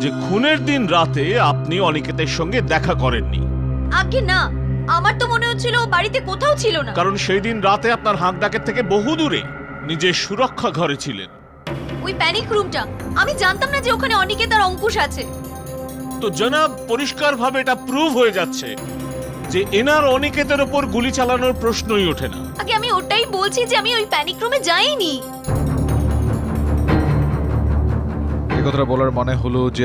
যে খুনের দিন রাতে আপনি অনিকেতের সঙ্গে দেখা করেননি? আগে না, আমার তো মনে হচ্ছিল ও বাড়িতে কোথাও ছিল না। কারণ সেই দিন রাতে আপনার হাঁক ডাকের থেকে বহু দূরে নিজের সুরক্ষা ঘরে ছিলেন। ওই প্যানিক রুমটা, আমি জানতাম না যে ওখানে অনিকেত আর অঙ্কুশ আছে। তো জনাব, পরিষ্কারভাবে এটা প্রুভ হয়ে যাচ্ছে যে এনার অনিকেতের ওপর গুলি চালানোর প্রশ্নই ওঠে না। আগে আমি ওটাই বলছি যে আমি ওই প্যানিক রুমে যাইনি। এই কথাটা বলার মানে হলো যে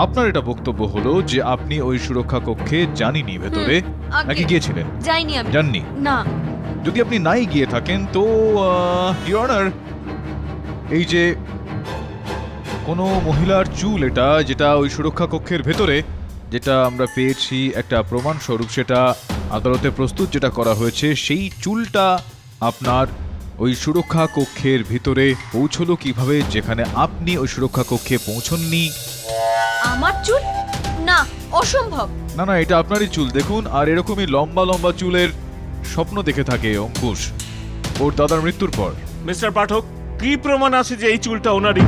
আপনার এটা বক্তব্য হলো যে আপনি ওই সুরক্ষা কক্ষে যাননি ভেতরে, আগে নাকি গিয়েছিলেন? যাইনি আমি। জাননি? না। যদি আপনি নাই গিয়ে থাকেন তো ইওর অনার, এই যে কোনো মহিলার চুল এটা যেটা ওই সুরক্ষা কক্ষের ভেতরে যেটা আমরা পেয়েছি একটা প্রমাণ স্বরূপ, সেটা আদালতে প্রস্তুত যেটা করা হয়েছে, সেই চুলটা আপনার ওই সুরক্ষা কক্ষের ভিতরে পৌঁছলো কিভাবে যেখানে আপনি ওই সুরক্ষা কক্ষে পৌঁছননি? আমার চুল? না, অসম্ভব। না, এটা আপনারই চুল। দেখুন, আর এরকমই লম্বা লম্বা চুলের স্বপ্ন দেখে থাকে অঙ্কুশ ওর দাদার মৃত্যুর পর। মিস্টার পাঠক, কি প্রমাণ আছে যে এই চুলটা ওনারই?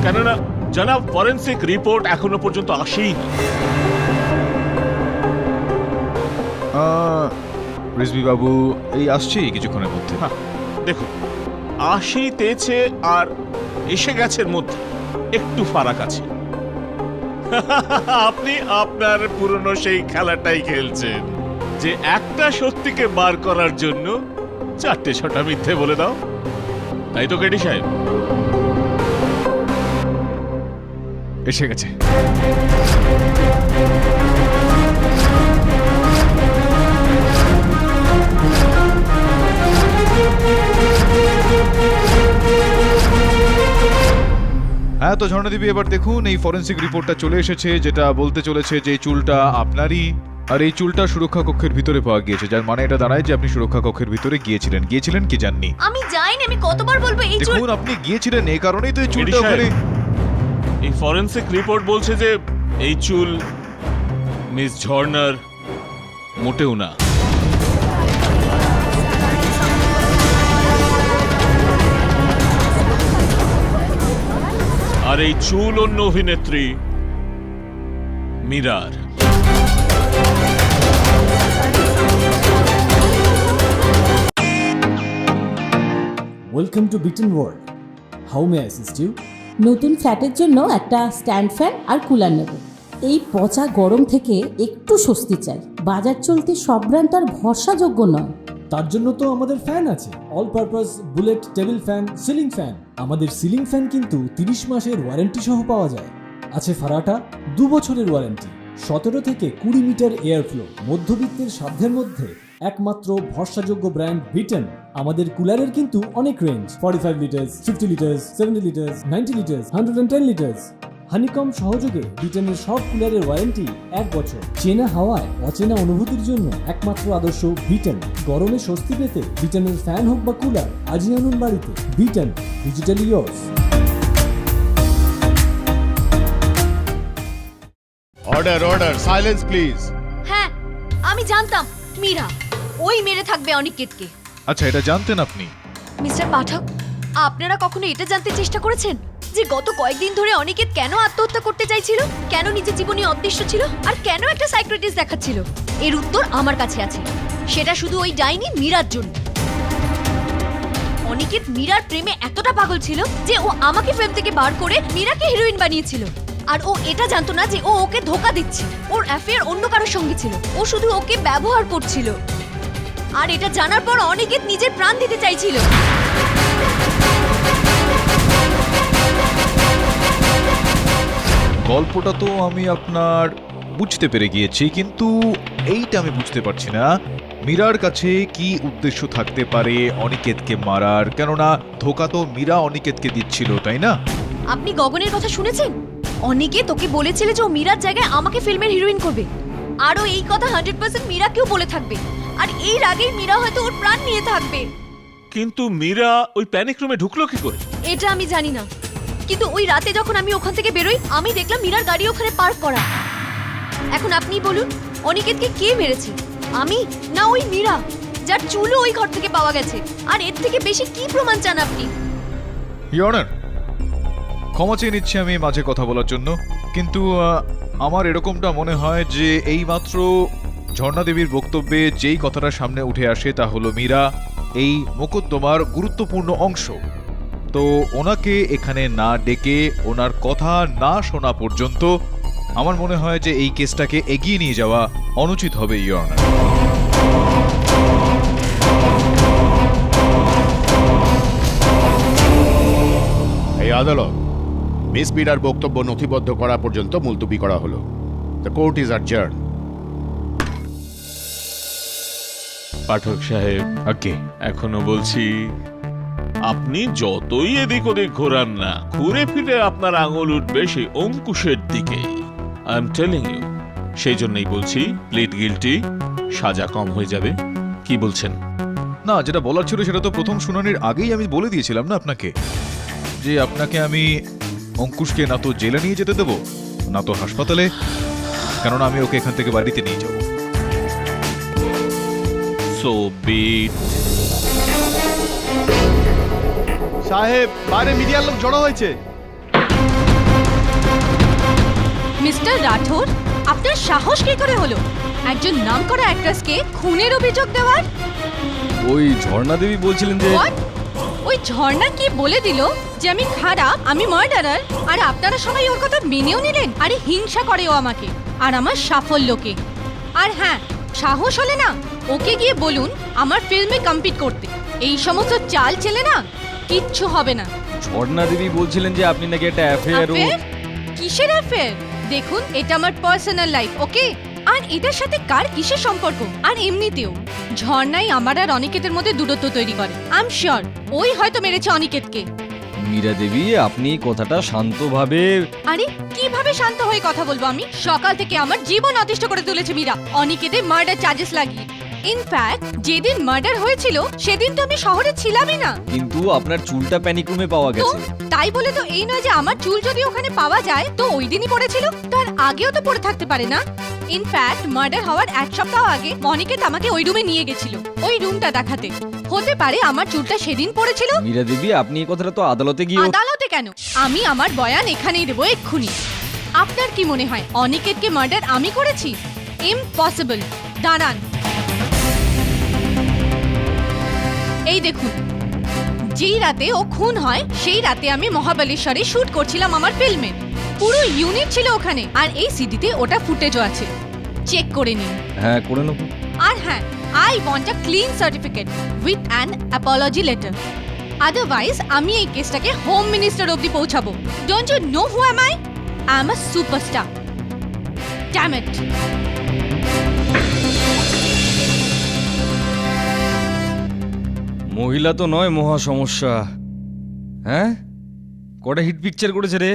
কেননা জনাব, ফরেনসিক রিপোর্ট এখনো পর্যন্ত আসেইনি। রিজভি বাবু এই আসছি কিছুক্ষণের মধ্যে। দেখুন, আসিতেছে আর এসে গেছের মধ্যে একটু ফারাক আছে। আপনি আপনার পুরনো সেই খেলাটাই খেলছেন যে একটা সত্যিকে বার করার জন্য 4-6টা মিথ্যে বলে দাও, তাই তো কেডি সাহেব? এসে গেছে। হ্যাঁ, তো ঝর্ণা দেবী, এবার দেখুন এই ফরেনসিক রিপোর্টটা চলে এসেছে যেটা বলতে চলেছে যে এই চুলটা আপনারই, আর এই চুলটা সুরক্ষা কক্ষের ভিতরে পাওয়া গিয়েছে, যার মানে এটা দাঁড়ায় যে আপনি সুরক্ষা কক্ষের ভিতরে গিয়েছিলেন কি জাননি? আমি যাইনি। আমি কতবার বলবো এই চুল? দেখুন, আপনি গিয়েছিলেন, এই কারণেই তো এই চুলটা কেডি সাহেব, ওখানে। এই ফরেনসিক রিপোর্ট বলছে যে এই চুল মিস ঝর্ণার মোটেও না। আর এই চুল অন্য অভিনেত্রী মীরার। Welcome to beaten world. How may assist you? নতুন ফ্ল্যাটের জন্য একটা স্ট্যান্ড ফ্যান আর কুলার নেব। এই পচা গরম থেকে একটু স্বস্তি চাই। বাজার চলতে সব ব্র্যান্ড আর ভরসাযোগ্য নয়। তার জন্য তো আমাদের ফ্যান আছে, all purpose bullet table fan, ceiling fan. আমাদের সিলিং ফ্যান কিন্তু 30 মাসের ওয়ারেন্টি সহ পাওয়া যায়। আছে ফারাটা 2 বছরের ওয়ারেন্টি, 17 থেকে 20 মিটার এয়ার ফ্লো, মধ্যবিত্তের সাধ্যের মধ্যে একমাত্র ভরসাযোগ্য ব্র্যান্ড বিটেন। আমাদের কুলারের কিন্তু অনেক range, 45 litres, 50 litres, 70 litres, 90 litres, 110 litres. Honeycomb সহযোগে বিটেনের সব কুলারের ওয়ারেন্টি 1 বছর। চেনা হাওয়ায় অচেনা অনুভূতির জন্য একমাত্র আদর্শ বিটেন। গরমে স্বস্তি পেতে বিটেনের ফ্যান হোক বা কুলার আজই আনুন বাড়িতে। Beaten, digitally yours. Order, order. Silence, please. হ্যাঁ, আমি জানতাম মীরা ওই মেরে থাকবে অনিকেতকে। আচ্ছা, এটা জানতেন আপনি? মিস্টার পাঠক, আপনারা কখনো এটা জানতে চেষ্টা করেছেন যে গত কয়েকদিন ধরে অনিকেত কেন আত্মহত্যা করতে চাইছিল, কেন নিজের জীবনে অদৃশ্য ছিল, আর কেন একটা সাইকিয়াট্রিস্ট দেখাচ্ছিল? এর উত্তর আমার কাছে আছে। সেটা শুধু ওই ডাইনি মীরার জন্য। অনিকেত মীরার প্রেমে এতটা পাগল ছিল যে ও আমাকে ফিল্ম থেকে বার করে মীরাকে হিরোইন বানিয়েছিল। আর ও এটা জানতো না যে ও ওকে ধোকা দিচ্ছে। ওর অ্যাফেয়ার অন্য কারোর সঙ্গে ছিল, ও শুধু ওকে ব্যবহার করছিল। আর এটা জানার পর অনিকেত নিজের প্রাণ দিতে চাইছিল। গল্পটা তো আমি আপনার বুঝতে পেরে গিয়েছি, কিন্তু এইটা আমি বুঝতে পারছি না মীরার কাছে কি উদ্দেশ্য থাকতে পারে অনিকেতকে মারার। কেননা ধোকা তো মীরা অনিকেতকে দিচ্ছিল, তাই না? আপনি গগনের কথা শুনেছেন? অনিকেত ওকে বলেছিল যে ও মীরার জায়গায় আমাকে ফিল্মের হিরোইন করবে। আরও এই কথা 100% মীরাকেও বলে থাকবে। আর এর আগেই মীরা হয়তো ওর প্রাণ নিয়ে থাকবে। কিন্তু মীরা ওই প্যানিক রুমে ঢুকলো কি করে? এটা আমি জানি না, কিন্তু ওই রাতে যখন আমি ওখান থেকে বেরোই আমি দেখলাম মীরার গাড়ি ওখানে পার্ক করা। এখন আপনি বলুন, অনিকেতকে কে মেরেছে? আমি না ওই মীরা, যার চুলও ওই ঘর থেকে পাওয়া গেছে? আর এর থেকে বেশি কি প্রমাণ চান আপনি? ইওর অনার, ক্ষমা চেয়ে নিচ্ছি আমি মাঝে কথা বলার জন্য, কিন্তু আমার এরকমটা মনে হয় যে এইমাত্র ঝর্ণা দেবীর বক্তব্যে যেই কথাটা সামনে উঠে আসে তা হলো মীরা এই মোকদ্দমার গুরুত্বপূর্ণ অংশ। তো ওনাকে এখানে না ডেকে ওনার কথা না শোনা পর্যন্ত আমার মনে হয় যে এই কেসটাকে এগিয়ে নিয়ে যাওয়া অনুচিত হবে ইওর অনার। এই আদালত মিস মীরার বক্তব্য নথিবদ্ধ করা পর্যন্ত মুলতবি করা হলো। The court is adjourn. Pathak সাহেব, ওকে, এখনো বলছি, আপনি যতই এদিক ওদিক ঘোরান না, ঘুরে ফিরে আপনার আঙুল উঠবে সেই অঙ্কুশের দিকে। I am telling you. সেই জন্যই বলছি, প্লিড গিলটি, সাজা কম হয়ে যাবে। কি বলছেন? না, যেটা বলার ছিল সেটা তো প্রথম শুনানির আগেই আমি বলে দিয়েছিলাম না আপনাকে, যে আপনাকে আমি অঙ্কুশকে না তো জেলে নিয়ে যেতে দেবো না তো হাসপাতালে, কেননা আমি ওকে এখান থেকে বাড়িতে নিয়ে যাব। So be it. সাহেব, বাইরে মিডিয়ার লোক জড়ো হয়েছে। মিস্টার রাঠোর, আপনার সাহস কি করে হলো একজন নামকরা অ্যাক্ট্রেসকে খুনের অভিযোগ দেওয়ার? ওই ঝর্ণা দেবী বলছিলেন যে What? ওই ঝর্ণা কি বলে দিল যে আমি খারাপ, আমি মার্ডারার, আর আপনারা সবাই ওর কথা মেনেও নিলেন? আরে হিংসা করে ও আমাকে আর আমার সাফল্যকে। আর হ্যাঁ, সাহস হলে না ওকে গিয়ে বলুন আমার ফিল্মে কম্পিট করতে। এই সমস্ত চাল চেলে না কিচ্ছু হবে না। ঝর্ণা দেবী বলছিলেন যে আপনি নাকি একটা অ্যাফেয়ার। Affair? কিসের অ্যাফেয়ার? দেখুন, এটা আমার পার্সোনাল লাইফ, ওকে? আর এটার সাথে কার কিসের সম্পর্ক? আর এমনিতেও ঝর্ণাই আমার আর অনিকেতের মধ্যে দূরত্ব তৈরি করে। আই এম শিওর ওই হয়তো মেরেছে অনিকেতকে। মীরা দেবী, আপনি কথাটা শান্তভাবে। আরে কিভাবে শান্ত হয়ে কথা বলবো আমি? সকাল থেকে আমার জীবন অতিষ্ঠ করে তুলেছে মীরা, অনিকেতের মার্ডার চার্জেস লাগিয়ে। ইনফ্যাক্ট যেদিন মার্ডার হয়েছিল সেদিন তো আমি শহরে ছিলামই না। কিন্তু আপনার চুলটা প্যানিক রুমে পাওয়া তো গেছে। তাই বলে তো এই নয় যে আমার চুল যদি ওখানে পাওয়া যায় তো ওই দিনই পড়েছিল, তার আগেও তো পড়ে থাকতে পারে না? ইনফ্যাক্ট মার্ডার হওয়ার 1 সপ্তাহ আগে অনিকেত আমাকে ওই রুমে নিয়ে গেছিল ওই রুমটা দেখাতে। হতে পারে আমার চুলটা সেদিন পড়েছিল। মীরা দেবী, আপনি এই কথাটা তো আদালতে গিয়ে। আদালতে কেন? আমি আমার বয়ান এখানেই দেবো এক্ষুনি। আপনার কি মনে হয় অনিকেতকে মার্ডার আমি করেছি? ইম্পসিবল। দাঁড়ান, এই দেখুন যেই রাতে ও খুন হয় সেই রাতে আমি মহাবালেশ্বরে শুট করছিলাম আমার ফিল্মে। পুরো ইউনিট ছিল ওখানে, আর এই সিডিতে ওটা ফুটেজও আছে, চেক করে নিন। হ্যাঁ, করে নেবো। আর হ্যাঁ, I want a clean certificate with an apology letter. Otherwise আমি এই কেসটাকে হোম মিনিস্টার অবধি পৌঁছাবো। Don't you know who am I? I am a superstar. Damn it. মহিলা তো নয় মহা সমস্যা। হ্যাঁ, কটা হিট পিকচার করেছে রে?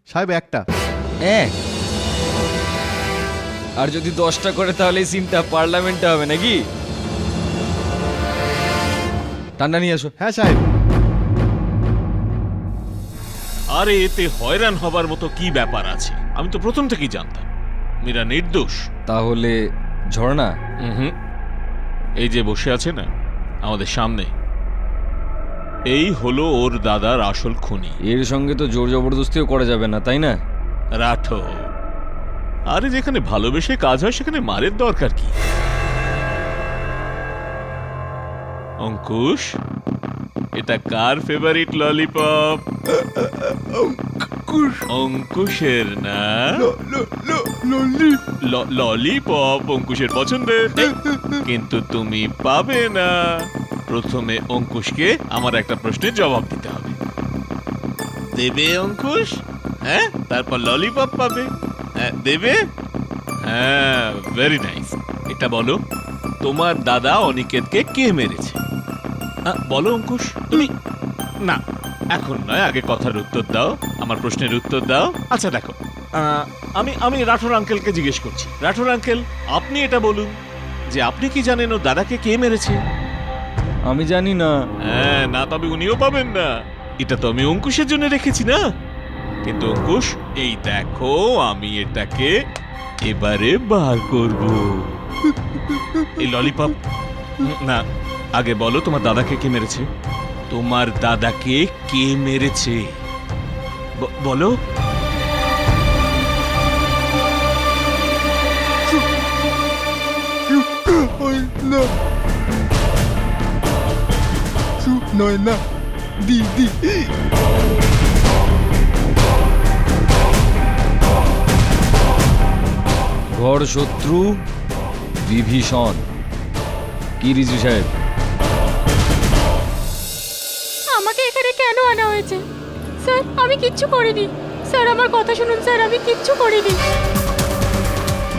সাহেব একটা। আর যদি 10টা করে তাহলে এই সিনটা পার্লামেন্টে হবে নাকি? ঠান্ডা নিয়ে আসো। হ্যাঁ সাহেব। আরে এতে হয়রান হবার মতো কি ব্যাপার আছে? আমি তো প্রথম থেকেই জানতাম মীরা নির্দোষ। তাহলে ঝর্ণা? হুম, এই যে বসে আছে না আমাদের সামনে, এই হলো ওর দাদার আসল খুনি। এর সঙ্গে তো জোর জবরদস্তিও করা যাবে না, তাই না? রাঠো, আরে যেখানে ভালোবেসে কাজ হয় সেখানে মারের দরকার কি? অঙ্কুশ, এটা কার ফেভারিট ললিপপ? অঙ্কুশের না? ললিপপ অঙ্কুশের পছন্দের, কিন্তু তুমি পাবে না। প্রথমে অঙ্কুশকে আমার একটা প্রশ্নের জবাব দিতে হবে। দেবে অঙ্কুশ? হ্যাঁ, তারপর ললিপপ পাবে। হ্যাঁ, দেবে? হ্যাঁ, ভেরি নাইস। এটা বলো, তোমার দাদা অনিকেতকে কে মেরেছে? বলো অঙ্কুশ, তুমি। না, এখন নয়, আগে কথার উত্তর দাও, আমার প্রশ্নের উত্তর দাও। আচ্ছা দেখো, আমি রাঠোর আঙ্কেলকে জিজ্ঞেস করছি। রাঠোর আঙ্কেল, আপনি এটা বলুন যে আপনি কি জানেন ও দাদাকে কে মেরেছে? আমি জানি না। হ্যাঁ, না তবে উনিও পাবেন না। এটা তো আমি অঙ্কুশের জন্য রেখেছি না? কিন্তু অঙ্কুশ, এই দেখো, আমি এটাকে এবারে বার করব। এই ললিপপ না, আগে বলো তোমার দাদাকে কে মেরেছে? তোমার দাদাকে কে মেরেছে বলো। দিদি ঘর শত্রু বিভীষণ। কি রিজু সাহেব? আমাকে এখানে কেন আনা হয়েছে? স্যার, আমি কিচ্ছু করিনি। স্যার, আমার কথা শুনুন স্যার, আমি কিচ্ছু করিনি।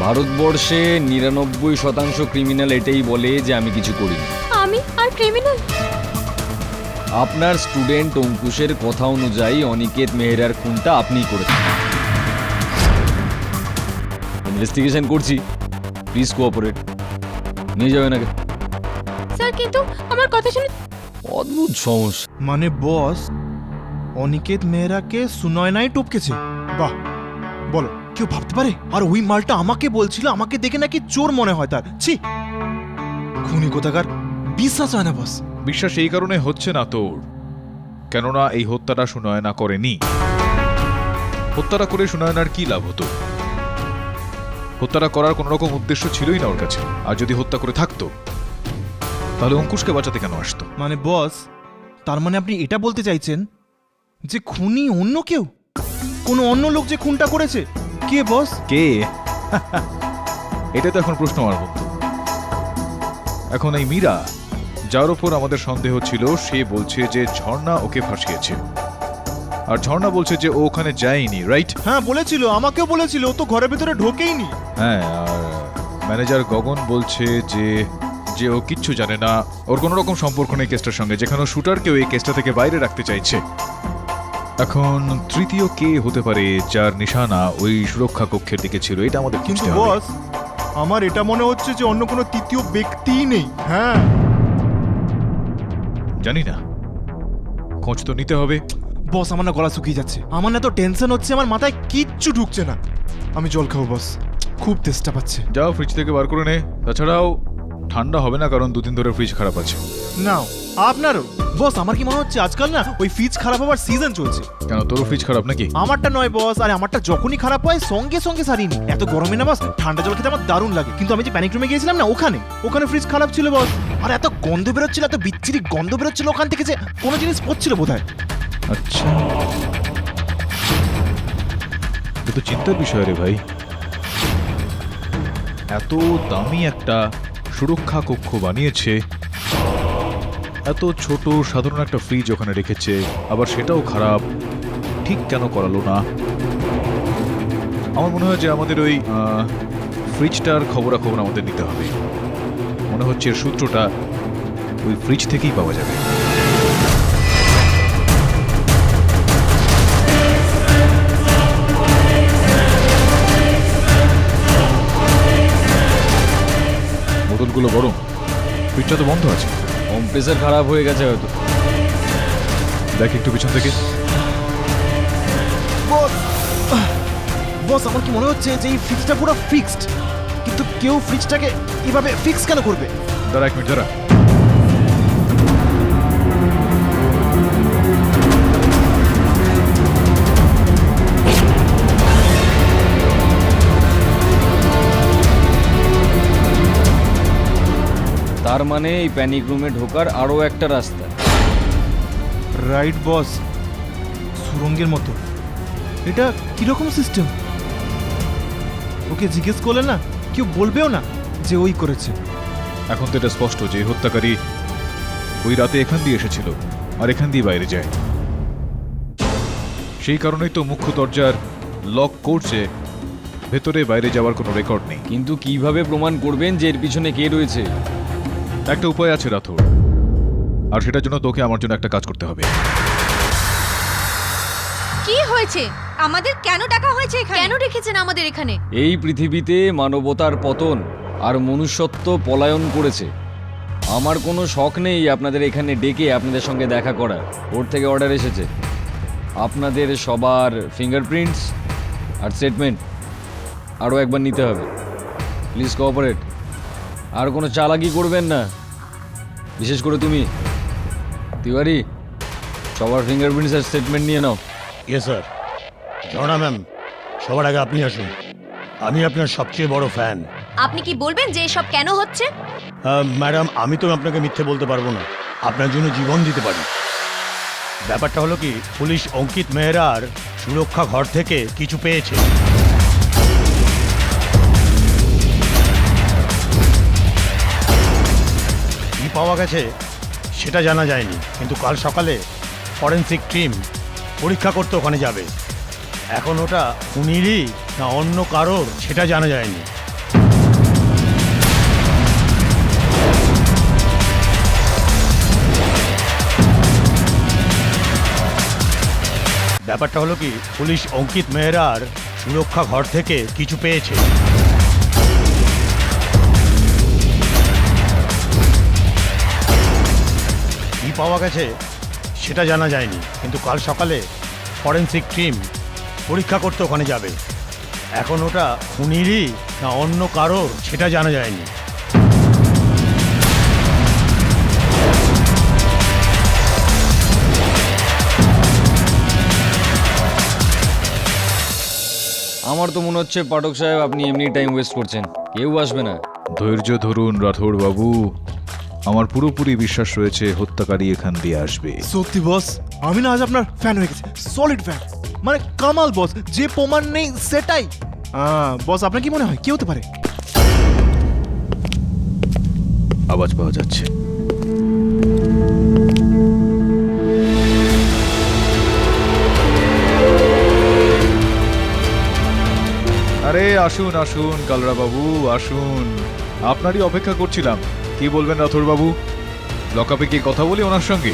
ভারতবর্ষে 99% ক্রিমিনাল এটাই বলে যে আমি কিছু করিনি। আমি আর ক্রিমিনাল? আপনার স্টুডেন্ট অঙ্কুশের কথা অনুযায়ী অনিকেত মেহরার খুনটা আপনিই করেছেন। ইনভেস্টিগেশন করছি, প্লিজ কোঅপারেট। নিয়ে যাবেন আগে। স্যার, কিন্তু আমার কথা শুনুন। অদ্ভুত সমস্যা। মানে বস, অনিকেত মেহরাকে সুনয়নাই টপকেছে? বাহ, বলো, কেউ ভাবতে পারে? আর ওই মালটা আমাকে বলছিল আমাকে দেখে নাকি চোর মনে হয় তার। ছি, খুনি কোথাকার, বিশ্বাস হয় না বস। বিশ্বাস এই কারণে হচ্ছে না তোর, কেননা এই হত্যাটা সুনয়না করেনি। হত্যাটা করে সুনয়নার কি লাভ হতো? হত্যাটা করার কোন রকম উদ্দেশ্য ছিলই না ওর কাছে। আর যদি হত্যা করে থাকতো তাহলে অঙ্কুশকে বাঁচাতে কেন আসতো? মানে বস, তার মানে আপনি এটা বলতে চাইছেন যে খুনি অন্য কেউ, কোনো অন্য লোক যে খুনটা করেছে? কে বস? কে? এটা তো এখন প্রশ্ন আমার বন্ধু। এখন এই মীরা, যার উপর আমাদের সন্দেহ ছিল, সে বলছে যে ঝর্ণা ওকে ফাঁসিয়েছে। আর ঝর্ণা বলছে যে ও ওখানে যায়নি, রাইট? হ্যাঁ বলেছিল, আমাকেও বলেছিল, ও তো ঘরের ভিতরে ঢোকেইনি। হ্যাঁ, আর ম্যানেজার গগন বলছে যে ও কিচ্ছু জানে না, ওর কোনো রকম সম্পর্ক নেই কেসটার সঙ্গে, যেখানে শুটারকেও এই কেসটা থেকে বাইরে রাখতে চাইছে। এখন তৃতীয় কে হতে পারে যার নিশানা ওই সুরক্ষা কক্ষের দিকে ছিল? এটা আমাদের কিন্তু খুঁজতে হবে। বস, আমার এটা মনে হচ্ছে যে অন্য কোনো তৃতীয় ব্যক্তিই নেই। হ্যাঁ, জানি না, খোঁজ তো নিতে হবে। বস, আমার না গলা শুকিয়ে যাচ্ছে, আমার না তো টেনশন হচ্ছে, আমার মাথায় কিচ্ছু ঢুকছে না। আমি জল খাবো বস, খুব তেষ্টা পাচ্ছে। যাও ফ্রিজ থেকে বার করে নে। তাছাড়াও ঠান্ডা হবে না, কারণ 2 দিন ধরে ফ্রিজ খারাপ আছে। নাও, আপনারও বস আমার কি মনে হচ্ছে আজকাল না ওই ফ্রিজ খারাপ হওয়ার সিজন চলছে। কেন তোর ফ্রিজ খারাপ নাকি? আমারটা নয় বস, আরে আমারটা যখনই খারাপ হয় সঙ্গে সঙ্গে সারিনি। এত গরমে না বস ঠান্ডা জল খেতে আমার দারুণ লাগে, কিন্তু আমি যে প্যানিক রুমে গিয়েছিলাম না ওখানে ফ্রিজ খারাপ ছিল বস। আর এত গন্ধ বেরোচ্ছিল, এত বিচ্ছিরি গন্ধ বেরোচ্ছিল ওখান থেকে যে কোনো জিনিস পড়ছিল বোধহয়। আচ্ছা, এ তো চিন্তার বিষয় রে ভাই। এত দামি একটা সুরক্ষা কক্ষ বানিয়েছে, এত ছোট সাধারণ একটা ফ্রিজ ওখানে রেখেছে, আবার সেটাও খারাপ। ঠিক কেন করালো না? আমার মনে হয় যে আমাদের ওই ফ্রিজটার খবরাখবর আমাদের নিতে হবে। মনে হচ্ছে এর সূত্রটা ওই ফ্রিজ থেকেই পাওয়া যাবে। বোতলগুলো গরম, ফ্রিজটা তো বন্ধ আছে। কম্প্রেসার খারাপ হয়ে গেছে হয়তো। দেখ একটু পিছন থেকে। বস আমার কি মনে হচ্ছে যে এই ফ্রিজটা পুরো ফিক্সড, কিন্তু কেউ ফ্রিজটাকে এভাবে ফিক্স কেন করবে? দাঁড়া এক মিনিট, দাঁড়া। তার মানে এই প্যানিক রুমে ঢোকার আরও একটা রাস্তা। রাইট বস, সুরঙ্গের মতো। এটা কিরকম সিস্টেম? ওকে জিজ্ঞেস করলে না কেউ বলবেও না যে ওই করেছে। এখন তো এটা স্পষ্ট যে হত্যাকারী ওই রাতে এখান দিয়ে এসেছিল আর এখান দিয়ে বাইরে যায়। সেই কারণেই তো মুখ্য দরজার লক করছে, ভেতরে বাইরে যাওয়ার কোনো রেকর্ড নেই। কিন্তু কিভাবে প্রমাণ করবেন যে এর পিছনে কে রয়েছে? একটা উপায় আছে রাথোর, আর সেটার জন্য তোকে আমার জন্য একটা কাজ করতে হবে। কি হয়েছে? আমাদের কেন ডাকা হয়েছে এখানে? কেন রেখেছেন আমাদের এখানে? এই পৃথিবীতে মানবতার পতন আর মনুষ্যত্ব পলায়ন করেছে। আমার কোনো শখ নেই আপনাদের এখানে ডেকে আপনাদের সঙ্গে দেখা করার। ওর থেকে অর্ডার এসেছে আপনাদের সবার ফিঙ্গারপ্রিন্টস আর স্টেটমেন্ট আরও একবার নিতে হবে। Please cooperate. আর কোনো চালাকি করবেন না, বিশেষ করে তুমি তিওয়ারি। সবার ফিঙ্গারপ্রিন্টস আর স্টেটমেন্ট নিয়ে নাও। ইয়ে স্যার। ঝর্ণা ম্যাম, সবার আগে আপনি আসুন। আমি আপনার সবচেয়ে বড় ফ্যান। আপনি কি বলবেন যে এসব কেন হচ্ছে? ম্যাডাম, আমি তো আপনাকে মিথ্যে বলতে পারবো না, আপনার জন্য জীবন দিতে পারি। ব্যাপারটা হলো কি, পুলিশ অঙ্কিত মেহরার সুরক্ষা ঘর থেকে কিছু পেয়েছে। কি পাওয়া গেছে সেটা জানা যায়নি, কিন্তু কাল সকালে ফরেনসিক টিম পরীক্ষা করতে ওখানে যাবে। এখন ওটা উনিরই না অন্য কারোর সেটা জানা যায়নি। ব্যাপারটা হলো কি, পুলিশ অঙ্কিত মেহরার সুরক্ষা ঘর থেকে কিছু পেয়েছে। কি পাওয়া গেছে সেটা জানা যায়নি, কিন্তু কাল সকালে ফরেনসিক টিম পরীক্ষা করতে ওখানে যাবে। এখন ওটা উনিরই না অন্য কারোর সেটা জানা যায়নি। আমার তো মনে হচ্ছে পাঠক সাহেব আপনি এমনি টাইম ওয়েস্ট করছেন, কেউ আসবে না। ধৈর্য ধরুন রাথোর বাবু, আমার পুরোপুরি বিশ্বাস রয়েছে হত্যাকারী এখান দিয়ে আসবে। সত্যি বস, আমি না আজ আপনার ফ্যান হয়ে গেছি, সলিড ফ্যান। মানে কামাল বস, যে প্রমাণ নেই সেটাই। বস আপনার কি মনে হয় কি হতে পারে? আওয়াজ পাওয়া যাচ্ছে। আরে আসুন আসুন কালরা বাবু, আসুন। আপনারই অপেক্ষা করছিলাম। কি বলবেন রাথোর বাবু? লকআপে কি কথা বলি ওনার সঙ্গে?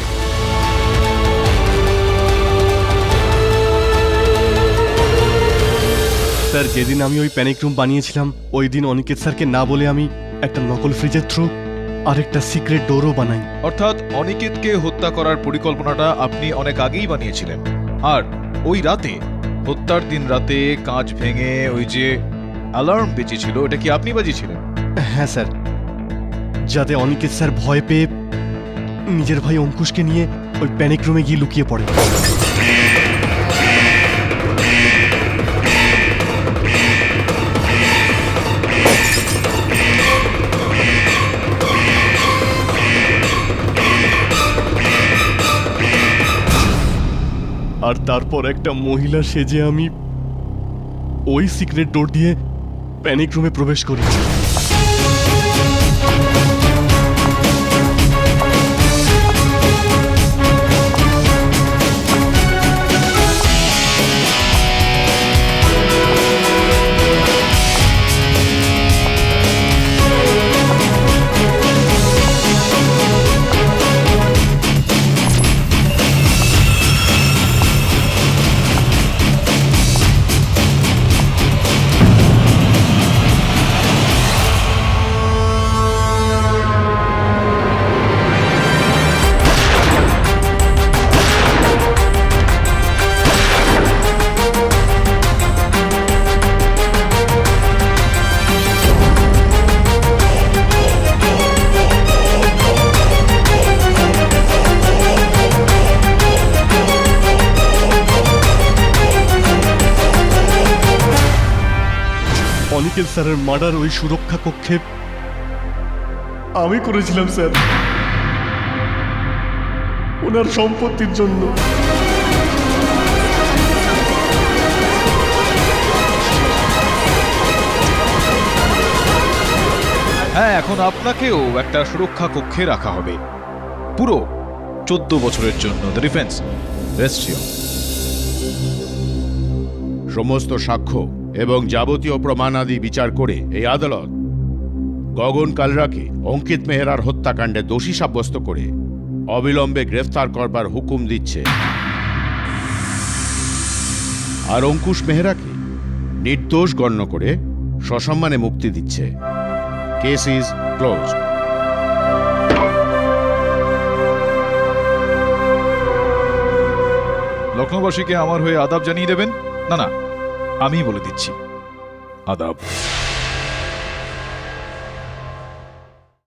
স্যার, যেদিন আমি ওই প্যানিক রুম বানিয়েছিলাম ওই দিন অনিকেত স্যারকে না বলে আমি একটা নকল ফ্রিজের থ্রু আর একটা সিক্রেট ডোরও বানাই। অর্থাৎ অনিকেতকে হত্যা করার পরিকল্পনাটা আপনি অনেক আগেই বানিয়েছিলেন, আর ওই রাতে, হত্যার দিন রাতে কাঁচ ভেঙে ওই যে অ্যালার্ম বেজেছিল, এটা কি আপনি বাজিয়েছিলেন? হ্যাঁ স্যার, যাতে অনিকেত স্যার ভয় পেয়ে নিজের ভাই অঙ্কুশকে নিয়ে ওই প্যানিক রুমে গিয়ে লুকিয়ে পড়ে। আর তারপর একটা মহিলা সেজে আমি ওই সিক্রেট ডোর দিয়ে প্যানিক রুমে প্রবেশ করি। অনিকেত স্যারের মার্ডার ওই সুরক্ষা কক্ষে আমি করেছিলাম স্যার, ওনার সম্পত্তির জন্য। হ্যাঁ, এখন আপনাকেও একটা সুরক্ষা কক্ষে রাখা হবে পুরো 14 বছরের জন্য। The defence rest here. সমস্ত সাক্ষ্য এবং যাবতীয় প্রমাণাদি বিচার করে এই আদালত গগন কালরাকে অঙ্কিত মেহরার হত্যাকাণ্ডে দোষী সাব্যস্ত করে অবিলম্বে গ্রেফতার করবার হুকুম দিচ্ছে, আর অঙ্কুশ মেহরাকে নির্দোষ গণ্য করে সসম্মানে মুক্তি দিচ্ছে। Case is close. লখনৌবাসীকে আমার হয়ে আদাব জানিয়ে দেবেন? না না, আমি বলে দিচ্ছি, আদাব।